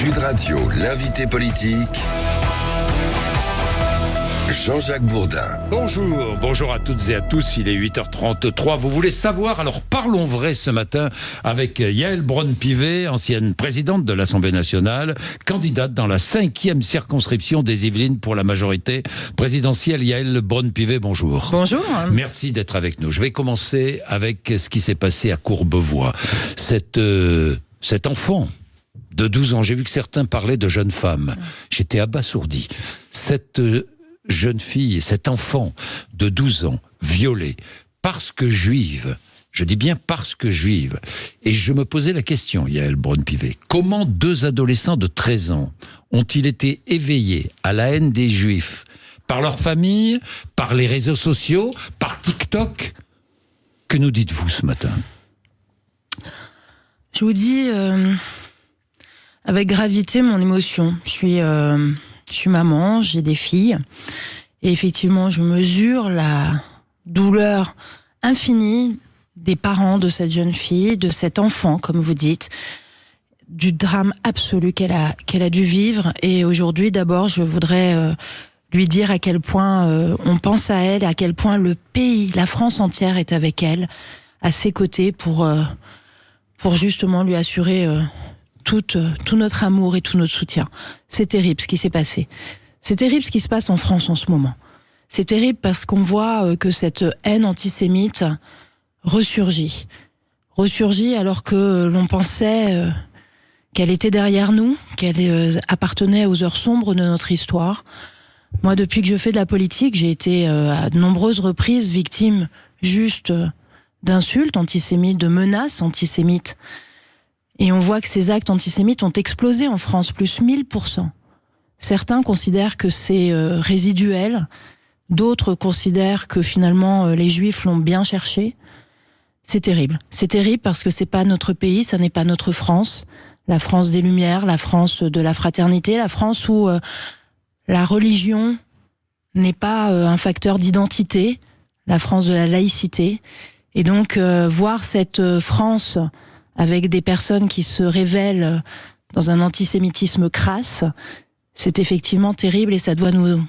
Sud Radio, l'invité politique, Jean-Jacques Bourdin. Bonjour à toutes et à tous, il est 8h33. Vous voulez savoir, alors parlons vrai ce matin avec Yaël Braun-Pivet, ancienne présidente de l'Assemblée nationale, candidate dans la 5e circonscription des Yvelines pour la majorité présidentielle. Yaël Braun-Pivet, bonjour. Bonjour. Merci d'être avec nous. Je vais commencer avec ce qui s'est passé à Courbevoie. Cet enfant de 12 ans, j'ai vu que certains parlaient de jeune femme. J'étais abasourdi. Cette jeune fille, cet enfant de 12 ans, violée, parce que juive, je dis bien parce que juive, et je me posais la question, Yaël Braun-Pivet, comment 2 adolescents de 13 ans ont-ils été éveillés à la haine des juifs par leur famille, par les réseaux sociaux, par TikTok? Que nous dites-vous ce matin? Je vous dis avec gravité mon émotion. Je suis maman, j'ai des filles, et effectivement, je mesure la douleur infinie des parents de cette jeune fille, de cet enfant, comme vous dites, du drame absolu qu'elle a dû vivre. Et aujourd'hui, d'abord, je voudrais lui dire à quel point on pense à elle, et à quel point le pays, la France entière est avec elle, à ses côtés, pour justement lui assurer tout notre amour et tout notre soutien. C'est terrible ce qui s'est passé. C'est terrible ce qui se passe en France en ce moment. C'est terrible parce qu'on voit que cette haine antisémite ressurgit alors que l'on pensait qu'elle était derrière nous, qu'elle appartenait aux heures sombres de notre histoire. Moi, depuis que je fais de la politique, j'ai été à de nombreuses reprises victime juste d'insultes antisémites, de menaces antisémites. Et on voit que ces actes antisémites ont explosé en France, plus 1000%. Certains considèrent que c'est résiduel, d'autres considèrent que finalement les Juifs l'ont bien cherché. C'est terrible. C'est terrible parce que c'est pas notre pays, ça n'est pas notre France. La France des Lumières, la France de la fraternité, la France où la religion n'est pas un facteur d'identité, la France de la laïcité. Et donc voir cette France avec des personnes qui se révèlent dans un antisémitisme crasse, c'est effectivement terrible et ça doit nous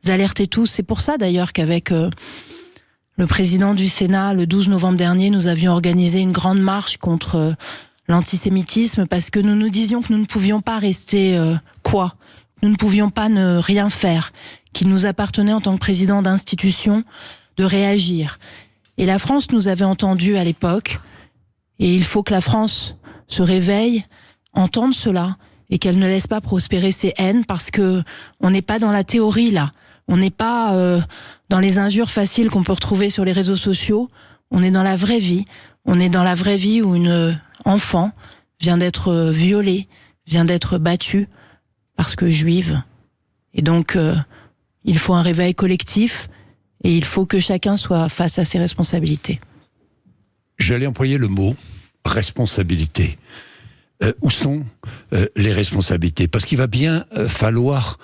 alerter tous. C'est pour ça d'ailleurs qu'avec le président du Sénat, le 12 novembre dernier, nous avions organisé une grande marche contre l'antisémitisme, parce que nous nous disions que nous ne pouvions pas rester nous ne pouvions pas ne rien faire, qu'il nous appartenait en tant que président d'institution de réagir. Et la France nous avait entendus à l'époque, et il faut que la France se réveille, entende cela, et qu'elle ne laisse pas prospérer ces haines, parce que on n'est pas dans la théorie là, on n'est pas dans les injures faciles qu'on peut retrouver sur les réseaux sociaux, on est dans la vraie vie, où une enfant vient d'être violée, vient d'être battue, parce que juive. Et donc, il faut un réveil collectif, et il faut que chacun soit face à ses responsabilités. J'allais employer le mot responsabilité. Où sont les responsabilités? Parce qu'il va bien falloir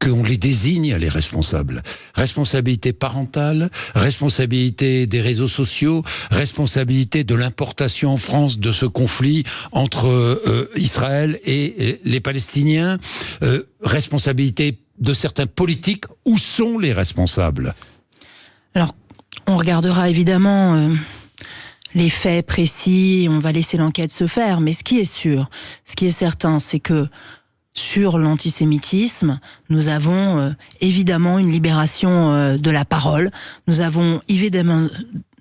qu'on les désigne, les responsables. Responsabilité parentale, responsabilité des réseaux sociaux, responsabilité de l'importation en France de ce conflit entre Israël et les Palestiniens, responsabilité de certains politiques. Où sont les responsables? Alors, on regardera évidemment les faits précis, on va laisser l'enquête se faire, mais ce qui est sûr, ce qui est certain, c'est que sur l'antisémitisme, nous avons évidemment une libération de la parole, nous avons évidemment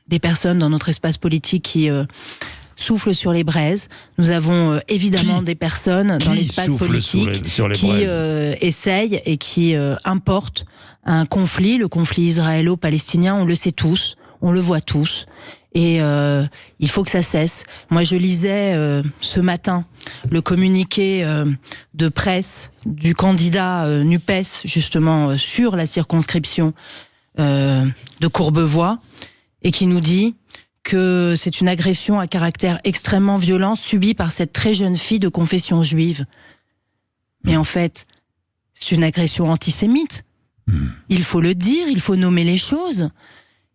des personnes dans notre espace politique qui soufflent sur les braises, nous avons évidemment des personnes dans l'espace politique qui essayent et qui importent un conflit, le conflit israélo-palestinien, on le sait tous, on le voit tous. Et il faut que ça cesse. Moi, je lisais ce matin le communiqué de presse du candidat NUPES, justement, sur la circonscription de Courbevoie, et qui nous dit que c'est une agression à caractère extrêmement violent subie par cette très jeune fille de confession juive. Mais en fait, c'est une agression antisémite. Il faut le dire, il faut nommer les choses.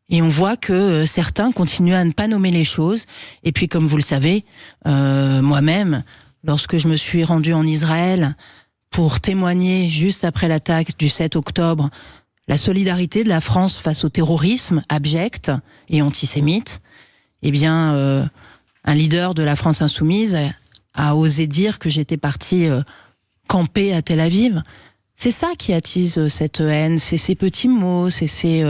Et on voit que certains continuent à ne pas nommer les choses. Et puis, comme vous le savez, moi-même, lorsque je me suis rendue en Israël pour témoigner, juste après l'attaque du 7 octobre, la solidarité de la France face au terrorisme abject et antisémite, eh bien, un leader de la France insoumise a osé dire que j'étais partie camper à Tel Aviv. C'est ça qui attise cette haine, c'est ces petits mots, c'est ces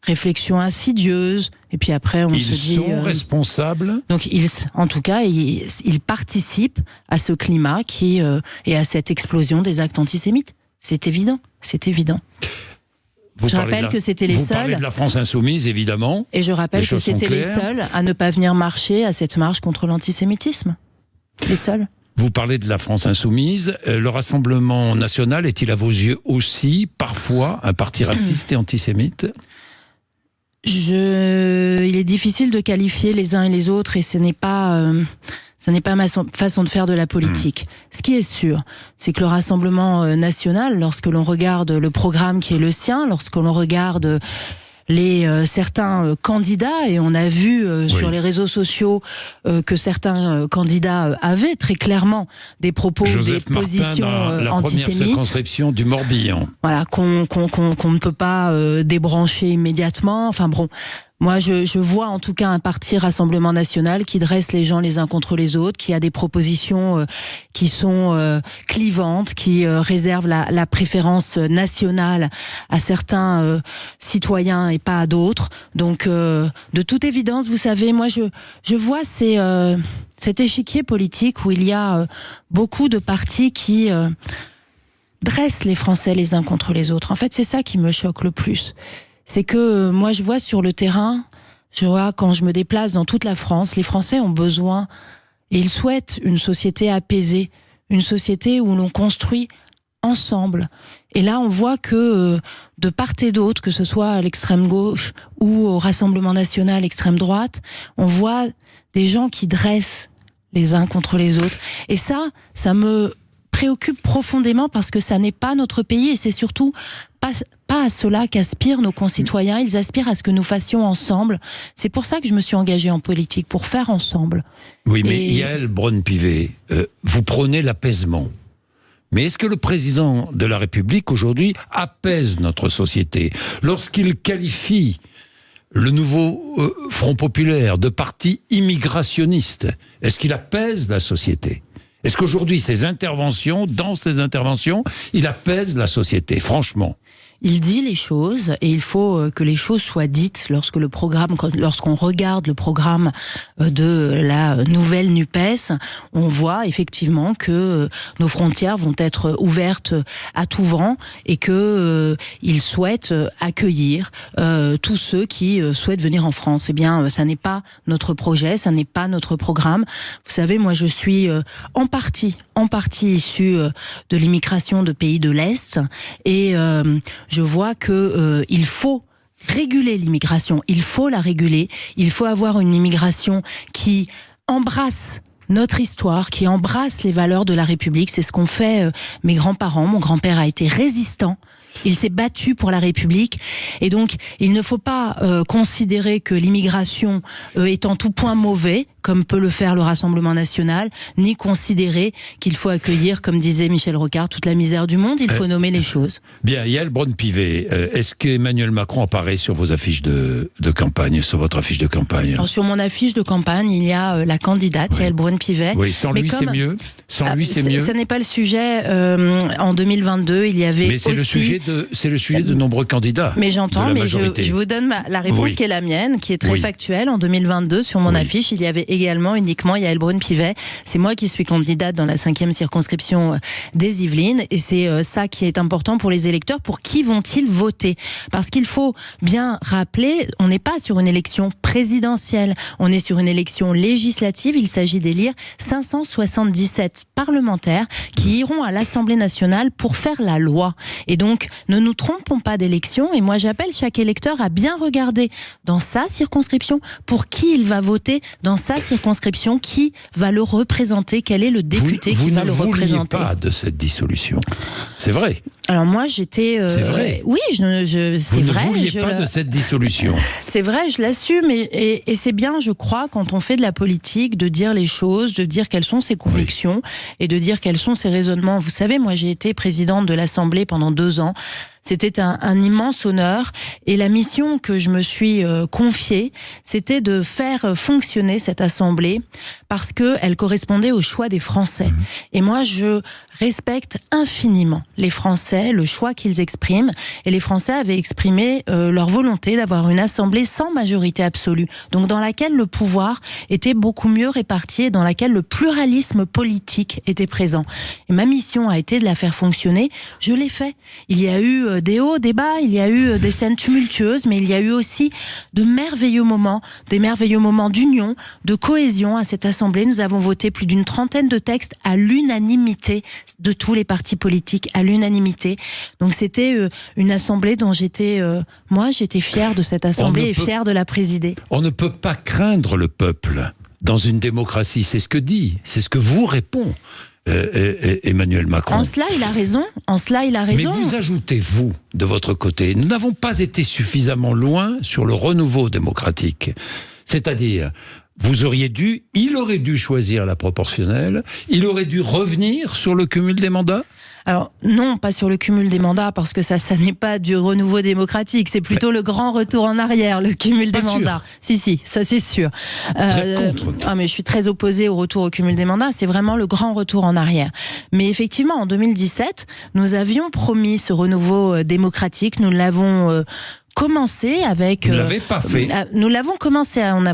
réflexions insidieuses. Et puis après, on se dit... Ils sont responsables. Donc, en tout cas, ils participent à ce climat et à cette explosion des actes antisémites. C'est évident, c'est évident. Je rappelle que c'était les seuls... Vous parlez de la France insoumise, évidemment. Et je rappelle que c'était les seuls à ne pas venir marcher à cette marche contre l'antisémitisme. Les seuls. Vous parlez de la France insoumise. Le Rassemblement national est-il à vos yeux aussi, parfois, un parti raciste et antisémite ? Il est difficile de qualifier les uns et les autres et ce n'est pas ma façon de faire de la politique. Ce qui est sûr, c'est que le Rassemblement national, lorsque l'on regarde le programme qui est le sien, lorsque l'on regarde certains candidats, et on a vu sur les réseaux sociaux que certains candidats avaient très clairement des propos, des positions la antisémites. Première circonscription du Morbihan. Voilà, qu'on ne peut pas débrancher immédiatement. Enfin bon, moi je vois en tout cas un parti Rassemblement national qui dresse les gens les uns contre les autres, qui a des propositions qui sont clivantes, qui réservent la préférence nationale à certains citoyens et pas à d'autres. Donc de toute évidence, vous savez, moi je vois cet échiquier politique où il y a beaucoup de partis qui dressent les Français les uns contre les autres. En fait, c'est ça qui me choque le plus. C'est que moi, je vois sur le terrain, quand je me déplace dans toute la France, les Français ont besoin et ils souhaitent une société apaisée, une société où l'on construit ensemble. Et là, on voit que de part et d'autre, que ce soit à l'extrême gauche ou au Rassemblement national extrême droite, on voit des gens qui dressent les uns contre les autres. Et ça me préoccupe profondément parce que ça n'est pas notre pays et c'est surtout pas à cela qu'aspirent nos concitoyens. Ils aspirent à ce que nous fassions ensemble. C'est pour ça que je me suis engagée en politique, pour faire ensemble. Oui, mais Yaël Braun-Pivet, vous prônez l'apaisement. Mais est-ce que le président de la République, aujourd'hui, apaise notre société lorsqu'il qualifie le nouveau Front populaire de parti immigrationniste? Est-ce qu'il apaise la société ? Est-ce qu'aujourd'hui, dans ses interventions, il apaise la société, franchement ? Il dit les choses et il faut que les choses soient dites lorsqu'on regarde le programme de la nouvelle NUPES, on voit effectivement que nos frontières vont être ouvertes à tout vent et que ils souhaitent accueillir tous ceux qui souhaitent venir en France. Eh bien, ça n'est pas notre projet, ça n'est pas notre programme. Vous savez, moi je suis en partie issue de l'immigration de pays de l'Est et je vois que il faut réguler l'immigration, il faut la réguler, il faut avoir une immigration qui embrasse notre histoire, qui embrasse les valeurs de la République. C'est ce qu'ont fait mes grands-parents. Mon grand-père a été résistant. Il s'est battu pour la République. Et donc, il ne faut pas considérer que l'immigration est en tout point mauvais, comme peut le faire le Rassemblement national, ni considérer qu'il faut accueillir, comme disait Michel Rocard, toute la misère du monde. Il faut nommer les choses. Bien, Yaël Braun-Pivet, est-ce qu'Emmanuel Macron apparaît sur vos affiches de campagne, sur votre affiche de campagne ? Alors, sur mon affiche de campagne, il y a la candidate, Yaël Braun-Pivet. Oui, sans lui, c'est mieux. Sans lui, c'est mieux. Ce n'est pas le sujet. En 2022, il y avait mais c'est aussi... c'est le sujet de nombreux candidats. Mais j'entends, mais je vous donne la réponse qui est la mienne, qui est très factuelle. En 2022, sur mon affiche, il y avait uniquement Yaël Braun-Pivet. C'est moi qui suis candidate dans la 5e circonscription des Yvelines. Et c'est ça qui est important pour les électeurs. Pour qui vont-ils voter ? Parce qu'il faut bien rappeler, on n'est pas sur une élection présidentielle. On est sur une élection législative. Il s'agit d'élire 577 parlementaires qui iront à l'Assemblée nationale pour faire la loi. Et donc, ne nous trompons pas d'élection. Et moi, j'appelle chaque électeur à bien regarder dans sa circonscription pour qui il va voter dans sa circonscription qui va le représenter, quel est le député qui va le représenter. Vous ne vouliez pas de cette dissolution. C'est vrai. Alors moi j'étais... c'est vrai. Oui, c'est vrai. Vous ne vouliez pas de cette dissolution. C'est vrai, je l'assume et c'est bien, je crois, quand on fait de la politique, de dire les choses, de dire quelles sont ses convictions et de dire quels sont ses raisonnements. Vous savez, moi j'ai été présidente de l'Assemblée pendant 2 ans. C'était un immense honneur et la mission que je me suis confiée, c'était de faire fonctionner cette Assemblée parce qu'elle correspondait au choix des Français. Et moi, je respecte infiniment les Français, le choix qu'ils expriment. Et les Français avaient exprimé leur volonté d'avoir une Assemblée sans majorité absolue, donc dans laquelle le pouvoir était beaucoup mieux réparti et dans laquelle le pluralisme politique était présent. Et ma mission a été de la faire fonctionner. Je l'ai fait. Il y a eu des hauts, des bas, il y a eu des scènes tumultueuses, mais il y a eu aussi de merveilleux moments, des merveilleux moments d'union, de cohésion à cette Assemblée. Nous avons voté plus d'une 30aine de textes à l'unanimité de tous les partis politiques, à l'unanimité. Donc c'était une Assemblée dont j'étais fière de cette Assemblée et fière de la présider. On ne peut pas craindre le peuple dans une démocratie, c'est ce que vous répond Emmanuel Macron. En cela, il a raison. Mais vous ajoutez, vous, de votre côté, nous n'avons pas été suffisamment loin sur le renouveau démocratique. C'est-à-dire, il aurait dû choisir la proportionnelle, il aurait dû revenir sur le cumul des mandats ? Alors non, pas sur le cumul des mandats, parce que ça n'est pas du renouveau démocratique, c'est plutôt le grand retour en arrière, le cumul des mandats. Si, ça c'est sûr. Vous êtes contre. Mais je suis très opposée au retour au cumul des mandats, c'est vraiment le grand retour en arrière. Mais effectivement, en 2017, nous avions promis ce renouveau démocratique, nous l'avons commencé avec... Vous ne l'avez pas fait. Nous l'avons commencé. On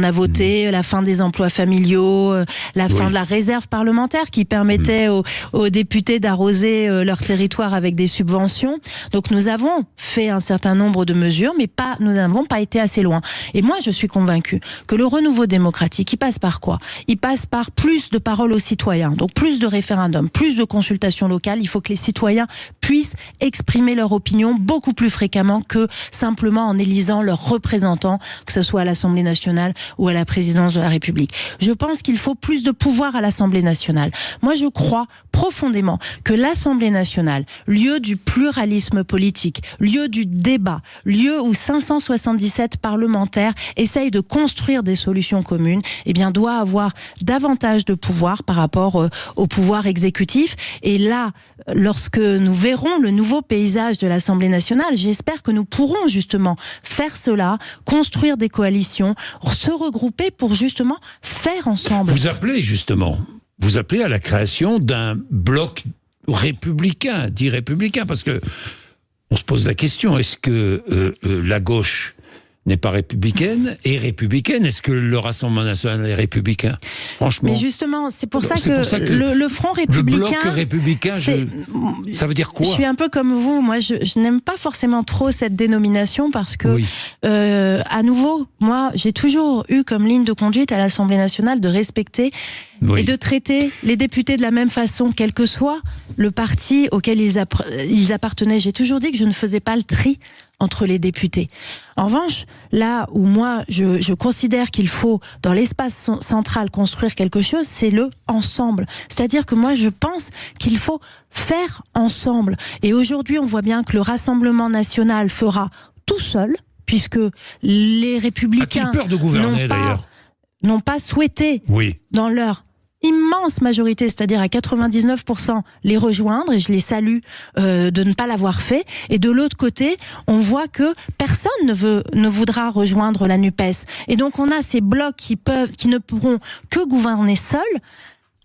a voté la fin des emplois familiaux, la fin de la réserve parlementaire qui permettait aux députés d'arroser leur territoire avec des subventions. Donc nous avons fait un certain nombre de mesures, mais nous n'avons pas été assez loin. Et moi, je suis convaincue que le renouveau démocratique, il passe par quoi ? Il passe par plus de paroles aux citoyens, donc plus de référendums, plus de consultations locales. Il faut que les citoyens puissent exprimer leur opinion beaucoup plus fréquemment que simplement en élisant leurs représentants, que ce soit à l'Assemblée nationale ou à la présidence de la République. Je pense qu'il faut plus de pouvoir à l'Assemblée nationale. Moi, je crois profondément que l'Assemblée nationale, lieu du pluralisme politique, lieu du débat, lieu où 577 parlementaires essayent de construire des solutions communes, eh bien, doit avoir davantage de pouvoir par rapport au pouvoir exécutif. Et là, lorsque nous verrons le nouveau paysage de l'Assemblée nationale, j'espère que nous pourrons justement faire cela, construire des coalitions, se regrouper pour justement faire ensemble. Vous appelez à la création d'un bloc républicain, dit républicain, parce que on se pose la question, est-ce que la gauche n'est pas républicaine et républicaine? Est-ce que le Rassemblement national est républicain? Franchement. Mais justement, c'est pour ça que le Front républicain... Le bloc républicain, ça veut dire quoi? Je suis un peu comme vous. Moi, je n'aime pas forcément trop cette dénomination parce que, à nouveau, moi, j'ai toujours eu comme ligne de conduite à l'Assemblée nationale de respecter et de traiter les députés de la même façon, quel que soit le parti auquel ils appartenaient. J'ai toujours dit que je ne faisais pas le tri entre les députés. En revanche, là où moi je considère qu'il faut dans l'espace central construire quelque chose, c'est le ensemble. C'est-à-dire que moi je pense qu'il faut faire ensemble. Et aujourd'hui on voit bien que le Rassemblement national fera tout seul, puisque les Républicains peur de gouverner, n'ont pas souhaité dans leur immense majorité, c'est-à-dire à 99%, les rejoindre, et je les salue de ne pas l'avoir fait. Et de l'autre côté, on voit que personne ne voudra rejoindre la NUPES. Et donc on a ces blocs qui ne pourront que gouverner seuls,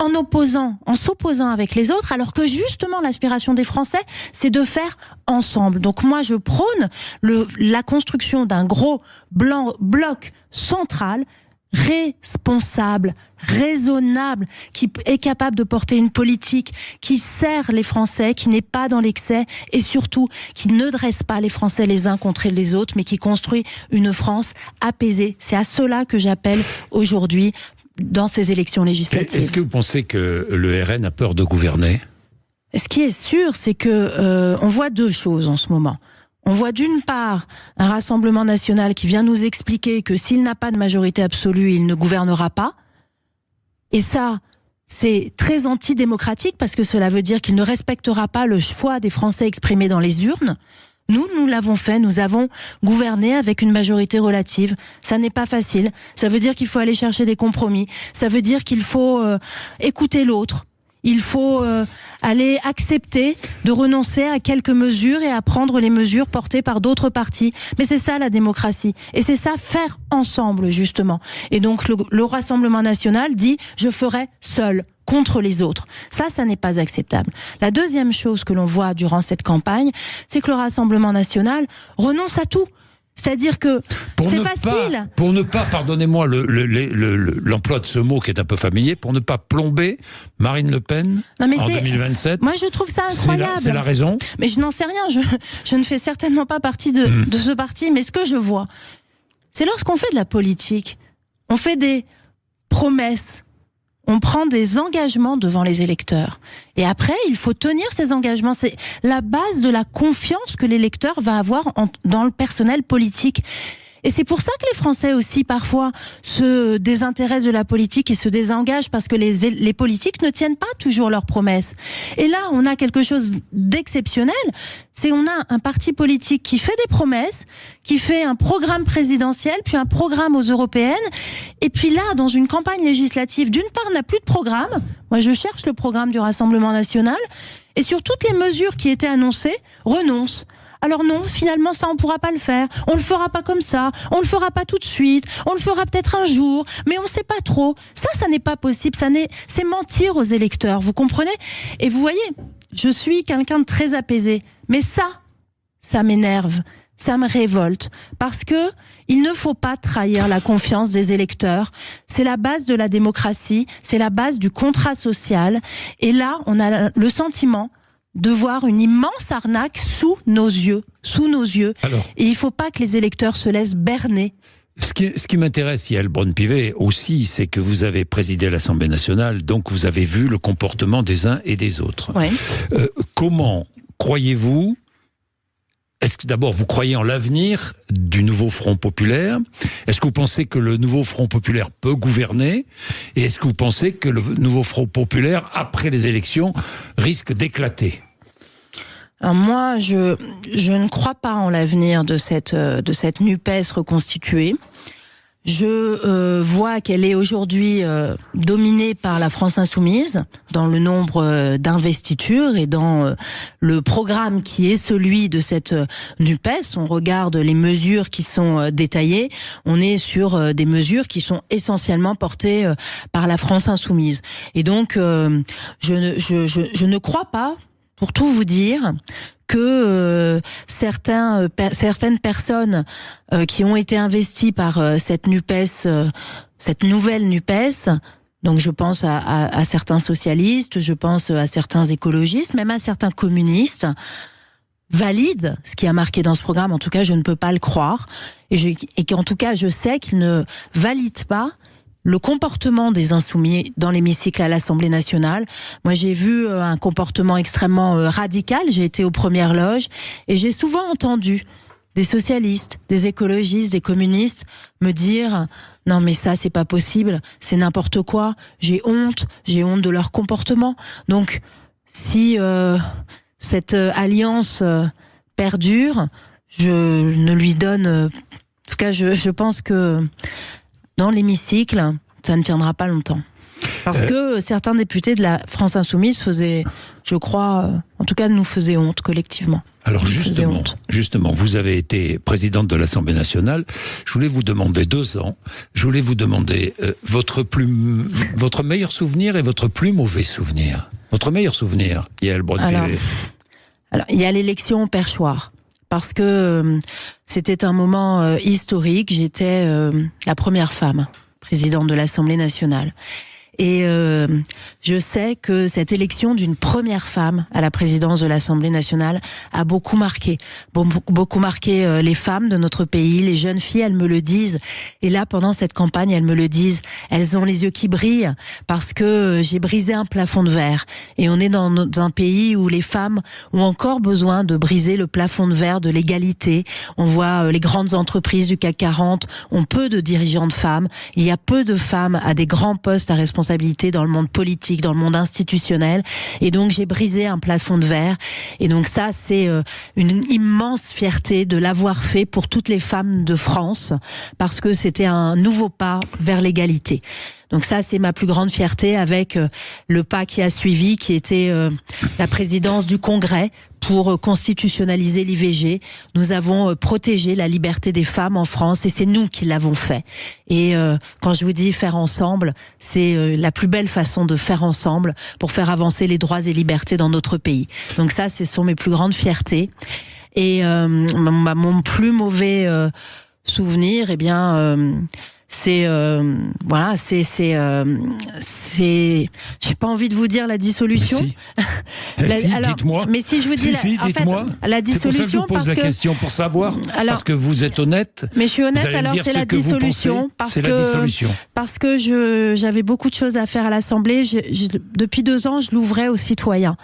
en s'opposant avec les autres, alors que justement l'aspiration des Français, c'est de faire ensemble. Donc moi je prône la construction d'un gros bloc central, responsable, raisonnable, qui est capable de porter une politique qui sert les Français, qui n'est pas dans l'excès et surtout qui ne dresse pas les Français les uns contre les autres, mais qui construit une France apaisée. C'est à cela que j'appelle aujourd'hui dans ces élections législatives. Est-ce que vous pensez que le RN a peur de gouverner ? Ce qui est sûr, c'est que on voit deux choses en ce moment. on voit d'une part un Rassemblement national qui vient nous expliquer que s'il n'a pas de majorité absolue, il ne gouvernera pas. Et ça, c'est très antidémocratique parce que cela veut dire qu'il ne respectera pas le choix des Français exprimé dans les urnes. Nous l'avons fait, nous avons gouverné avec une majorité relative. Ça n'est pas facile. Ça veut dire qu'il faut aller chercher des compromis. Ça veut dire qu'il faut écouter l'autre. Il faut aller accepter de renoncer à quelques mesures et à prendre les mesures portées par d'autres partis. Mais c'est ça la démocratie. Et c'est ça faire ensemble, justement. Et donc le Rassemblement national dit « je ferai seul ». Contre les autres. Ça n'est pas acceptable. La deuxième chose que l'on voit durant cette campagne, c'est que le Rassemblement national renonce à tout. C'est-à-dire que c'est facile. Pour ne pas, pardonnez-moi l'emploi de ce mot qui est un peu familier, pour ne pas plomber Marine Le Pen en 2027. Moi, je trouve ça incroyable. C'est la raison. Mais je n'en sais rien. Je ne fais certainement pas partie de ce parti. Mais ce que je vois, c'est lorsqu'on fait de la politique, on fait des promesses. On prend des engagements devant les électeurs. Et après, il faut tenir ces engagements. C'est la base de la confiance que l'électeur va avoir dans le personnel politique. Et c'est pour ça que les Français aussi, parfois, se désintéressent de la politique et se désengagent parce que les politiques ne tiennent pas toujours leurs promesses. Et là, on a quelque chose d'exceptionnel. C'est on a un parti politique qui fait des promesses, qui fait un programme présidentiel, puis un programme aux européennes. Et puis là, dans une campagne législative, d'une part, n'a plus de programme. Moi, je cherche le programme du Rassemblement national. Et sur toutes les mesures qui étaient annoncées, renonce. Alors non, finalement, ça, on pourra pas le faire. On le fera pas comme ça. On le fera pas tout de suite. On le fera peut-être un jour. Mais on sait pas trop. Ça n'est pas possible. C'est mentir aux électeurs. Vous comprenez? Et vous voyez, je suis quelqu'un de très apaisé. Mais ça m'énerve. Ça me révolte. Parce que il ne faut pas trahir la confiance des électeurs. C'est la base de la démocratie. C'est la base du contrat social. Et là, on a le sentiment de voir une immense arnaque sous nos yeux. Alors, et il ne faut pas que les électeurs se laissent berner. Ce qui m'intéresse, Yael Braun-Pivet, aussi, c'est que vous avez présidé l'Assemblée nationale, donc vous avez vu le comportement des uns et des autres. Ouais. Comment croyez-vous, est-ce que d'abord vous croyez en l'avenir du nouveau Front populaire? Est-ce que vous pensez que le nouveau Front populaire peut gouverner? Et est-ce que vous pensez que le nouveau Front populaire, après les élections, risque d'éclater? Alors moi, je ne crois pas en l'avenir de cette NUPES reconstituée. Je vois qu'elle est aujourd'hui dominée par la France insoumise dans le nombre d'investitures et dans le programme qui est celui de cette NUPES. On regarde les mesures qui sont détaillées. On est sur des mesures qui sont essentiellement portées par la France insoumise. Et donc, je ne crois pas, pour tout vous dire, que certaines personnes qui ont été investies par cette NUPES, cette nouvelle NUPES, donc je pense à certains socialistes, je pense à certains écologistes, même à certains communistes, valident ce qui a marqué dans ce programme. En tout cas, je ne peux pas le croire. Et qu'en tout cas, je sais qu'ils ne valident pas le comportement des insoumis dans l'hémicycle à l'Assemblée nationale. Moi, j'ai vu un comportement extrêmement radical. J'ai été aux premières loges et j'ai souvent entendu des socialistes, des écologistes, des communistes me dire « Non, mais ça, c'est pas possible, c'est n'importe quoi. J'ai honte de leur comportement. » Donc, si cette alliance perdure, je ne lui donne... en tout cas, je pense que dans l'hémicycle, ça ne tiendra pas longtemps. Parce que certains députés de la France insoumise faisaient, je crois, en tout cas nous faisaient honte collectivement. Alors justement, vous avez été présidente de l'Assemblée nationale. Je voulais vous demander 2 ans. Je voulais vous demander votre meilleur souvenir et votre plus mauvais souvenir. Votre meilleur souvenir, Yael Braun-Pivet. Alors, il y a l'élection au perchoir. Parce que c'était un moment historique. J'étais la première femme présidente de l'Assemblée nationale. Et je sais que cette élection d'une première femme à la présidence de l'Assemblée nationale a beaucoup marqué les femmes de notre pays, les jeunes filles, elles me le disent. Et là, pendant cette campagne, elles me le disent. Elles ont les yeux qui brillent parce que j'ai brisé un plafond de verre. Et on est dans un pays où les femmes ont encore besoin de briser le plafond de verre de l'égalité. On voit les grandes entreprises du CAC 40 ont peu de dirigeantes femmes. Il y a peu de femmes à des grands postes à responsabilité dans le monde politique, dans le monde institutionnel. Et donc, j'ai brisé un plafond de verre. Et donc, ça, c'est une immense fierté de l'avoir fait pour toutes les femmes de France, parce que c'était un nouveau pas vers l'égalité. Donc ça, c'est ma plus grande fierté, avec le pas qui a suivi, qui était la présidence du Congrès pour constitutionnaliser l'IVG. Nous avons protégé la liberté des femmes en France, et c'est nous qui l'avons fait. Et quand je vous dis faire ensemble, c'est la plus belle façon de faire ensemble pour faire avancer les droits et libertés dans notre pays. Donc ça, ce sont mes plus grandes fiertés. Et mon plus mauvais souvenir, eh bien... j'ai pas envie de vous dire la dissolution. Mais si. Dites-moi. Mais si je vous dis la dissolution, parce que je pose la question pour savoir, parce que vous êtes honnête. Mais je suis honnête, alors c'est la dissolution, parce que j'avais beaucoup de choses à faire à l'Assemblée. Depuis 2 ans, je l'ouvrais aux citoyens.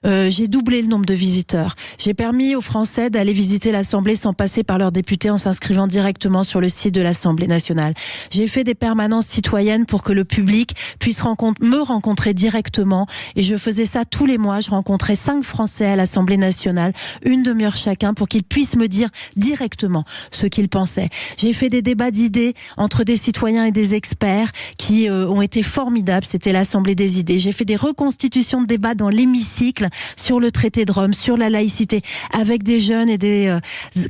J'ai doublé le nombre de visiteurs. J'ai permis aux Français d'aller visiter l'Assemblée sans passer par leurs députés, en s'inscrivant directement sur le site de l'Assemblée nationale. J'ai fait des permanences citoyennes pour que le public puisse me rencontrer directement, et je faisais ça tous les mois. Je rencontrais 5 Français à l'Assemblée nationale, 1 demi-heure chacun, pour qu'ils puissent me dire directement ce qu'ils pensaient. J'ai fait des débats d'idées entre des citoyens et des experts qui ont été formidables. C'était l'Assemblée des idées. J'ai fait des reconstitutions de débats dans l'hémicycle sur le traité de Rome, sur la laïcité, avec des jeunes et des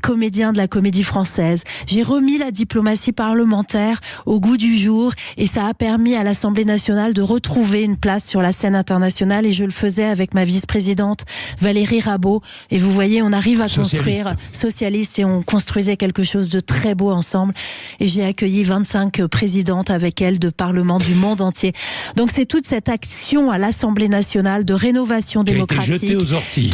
comédiens de la Comédie Française. J'ai remis la diplomatie parlementaire au goût du jour, et ça a permis à l'Assemblée nationale de retrouver une place sur la scène internationale, et je le faisais avec ma vice-présidente Valérie Rabault. Et vous voyez, on arrive à construire, socialiste, et on construisait quelque chose de très beau ensemble. Et j'ai accueilli 25 présidentes avec elle de parlements du monde entier. Donc c'est toute cette action à l'Assemblée nationale de rénovation démocratique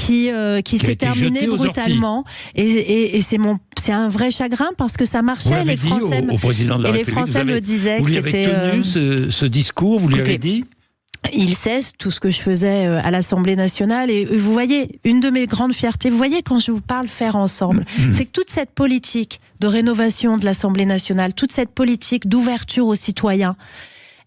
qui s'est terminé brutalement, et c'est un vrai chagrin, parce que ça marchait. Les Français, les Français me disaient que c'était... Vous lui avez tenu ce discours, vous lui avez dit? Il sait tout ce que je faisais à l'Assemblée nationale, et vous voyez, une de mes grandes fiertés, vous voyez, quand je vous parle faire ensemble, c'est que toute cette politique de rénovation de l'Assemblée nationale, toute cette politique d'ouverture aux citoyens,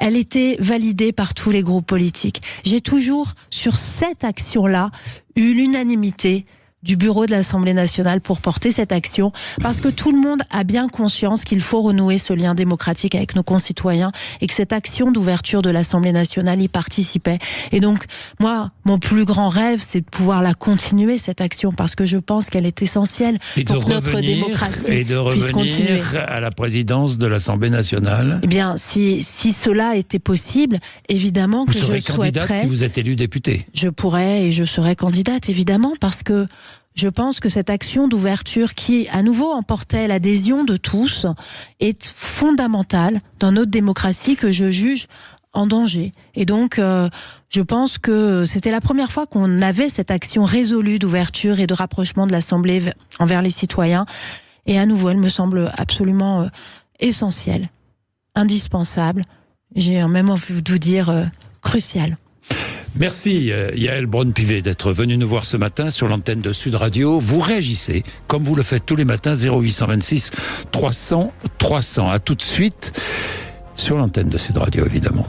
elle était validée par tous les groupes politiques. J'ai toujours, sur cette action-là, eu l'unanimité du bureau de l'Assemblée nationale pour porter cette action, parce que tout le monde a bien conscience qu'il faut renouer ce lien démocratique avec nos concitoyens, et que cette action d'ouverture de l'Assemblée nationale y participait. Et donc, moi, mon plus grand rêve, c'est de pouvoir la continuer, cette action, parce que je pense qu'elle est essentielle pour que notre démocratie puisse continuer. À la présidence de l'Assemblée nationale. Eh bien, si cela était possible, évidemment que je souhaiterais... Vous serez candidate si vous êtes élue députée. Je pourrais, et je serais candidate, évidemment, parce que je pense que cette action d'ouverture, qui à nouveau emportait l'adhésion de tous, est fondamentale dans notre démocratie, que je juge en danger. Et donc, je pense que c'était la première fois qu'on avait cette action résolue d'ouverture et de rapprochement de l'Assemblée envers les citoyens. Et à nouveau, elle me semble absolument essentielle, indispensable. J'ai même envie de vous dire cruciale. Merci Yaël Braun-Pivet d'être venue nous voir ce matin sur l'antenne de Sud Radio. Vous réagissez, comme vous le faites tous les matins, 0826 300 300. À tout de suite sur l'antenne de Sud Radio, évidemment.